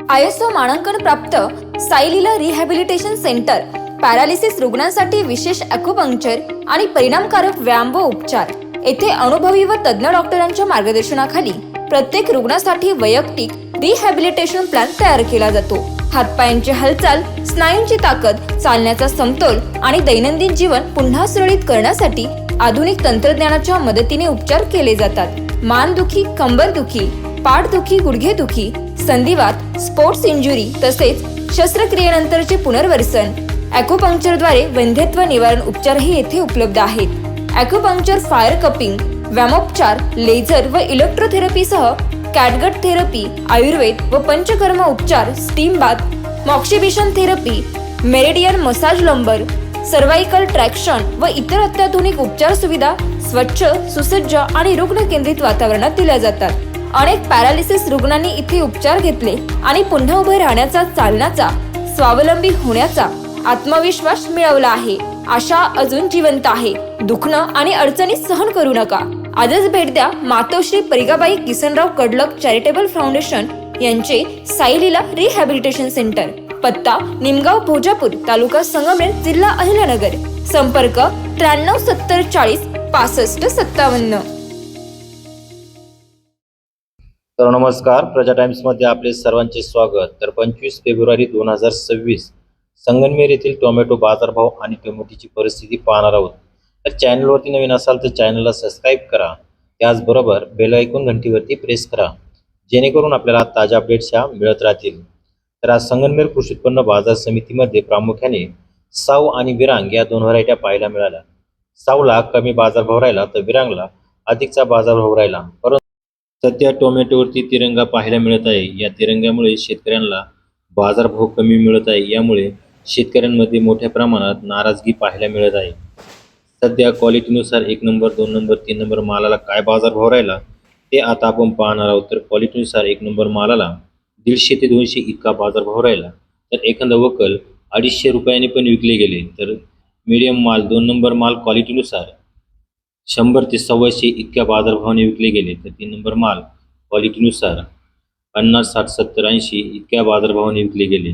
ISO मानांकन प्राप्त सायलीला rehabilitation centre paralysis रुग्णांसाठी विशेष ॲक्युपंक्चर आणि परिणामकारक व्यायाम व उपचार। येथे अनुभवी व तज्ञ डॉक्टरांच्या मार्गदर्शनाखाली प्रत्येक रुग्णासाठी वैयक्तिक रिहॅबिलिटेशन प्लॅन तयार केला जातो। हातपायांची हालचाल, स्नायूंची ताकद, चालण्याचा समतोल आणि दैनंदिन जीवन पुन्हा सुरळीत करण्यासाठी आधुनिक तंत्रज्ञानाच्या मदतीने उपचार केले जातात। मानदुखी, कंबरदुखी, पाठदुखी, गुडघेदुखी, संधिवात, स्पोर्ट्स इंजुरी तसेच शस्त्रक्रियेनंतरचे पुनर्वसन ॲक्युपंक्चरद्वारे वंध्यत्व निवारण उपचारही येथे उपलब्ध आहेत। ॲक्युपंक्चर, फायर कपिंग, व्यायामोपचार, लेझर व इलेक्ट्रोथेरपीसह कॅटगट थेरपी, आयुर्वेद व पंचकर्म उपचार, steam bath, moxibustion therapy, meridian massage, lumbar, cervical traction व इतर अत्याधुनिक उपचार सुविधा स्वच्छ, सुसज्ज आणि रुग्ण केंद्रित वातावरणात दिल्या जातात। अनेक पॅरालिसिस रुग्णांनी इथे उपचार घेतले आणि पुन्हा उभे राहण्याचा, चालण्याचा, स्वावलंबी होण्याचा आत्मविश्वास मिळवला आहे। आशा अजून जिवंत आहे। दुखणं आणि अडचणी सहन करू नका। आजच भेट द्या मातोश्री परिगाबाई किसनराव कडलक चॅरिटेबल फाउंडेशन यांचे सायलीला रिहॅबिलिटेशन सेंटर। पत्ता निमगाव, भोजापूर, तालुका संगमनेर, जिल्हा अहिल्यानगर। संपर्क 93 70 40 65 57। तर नमस्कार, प्रजा टाइम्समध्ये आपले सर्वांचे स्वागत। तर 25 फेब्रुवारी 2026 संगमनेर येथील टोमॅटो बाजारभाव आणि टोमॅटोची परिस्थिती पाहणार आहोत। तर चॅनलवरती नवीन असाल तर चॅनलला सबस्क्राईब करा, त्याचबरोबर बेल आयकॉन घंटीवरती प्रेस करा, जेणेकरून आपल्याला ताज्या अपडेट्स ह्या मिळत राहतील। तर आज संगमनेर कृषी उत्पन्न बाजार समितीमध्ये प्रामुख्याने साऊ आणि विरांग या दोन व्हरायट्या पाहायला मिळाल्या। साऊला कमी बाजारभाव राहिला तर विरांगला अधिकचा बाजारभाव राहिला। परंतु सध्या टोमॅटोवरती तिरंगा पाहायला मिळत आहे। या तिरंग्यामुळे शेतकऱ्यांना बाजारभाव कमी मिळत आहे। यामुळे शेतकऱ्यांमध्ये मोठ्या प्रमाणात नाराजगी पाहायला मिळत आहे। सध्या क्वालिटीनुसार 1 नंबर, 2 नंबर, 3 नंबर मालाला काय बाजारभाव राहिला ते आता आपण पाहणार आहोत। तर क्वालिटीनुसार 1 नंबर मालाला 150 ते 200 इतका बाजारभाव राहिला, तर एखादा वकल 250 रुपयांनी पण विकले गेले। तर मीडियम माल, 2 नंबर माल क्वालिटीनुसार 100 ते 125 इतक्या बाजारभावाने विकले गेले। तर 3 नंबर माल क्वालिटीनुसार 50, 60, 70, 80 इतक्या बाजारभावाने विकले गेले।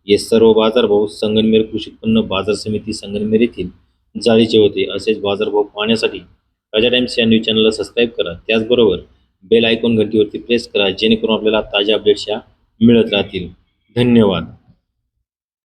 हे सर्व बाजारभाव संगमनेर कृषी उत्पन्न बाजार समिती संगमनेर येथील जाळीचे होते। असेच बाजारभाव पाहण्यासाठी प्रजा टाइम्स या न्यूज चॅनलला सबस्क्राईब करा, त्याचबरोबर बेल आयकॉन घंटीवरती प्रेस करा, जेणेकरून आपल्याला ताज्या अपडेट्स या मिळत राहतील। धन्यवाद।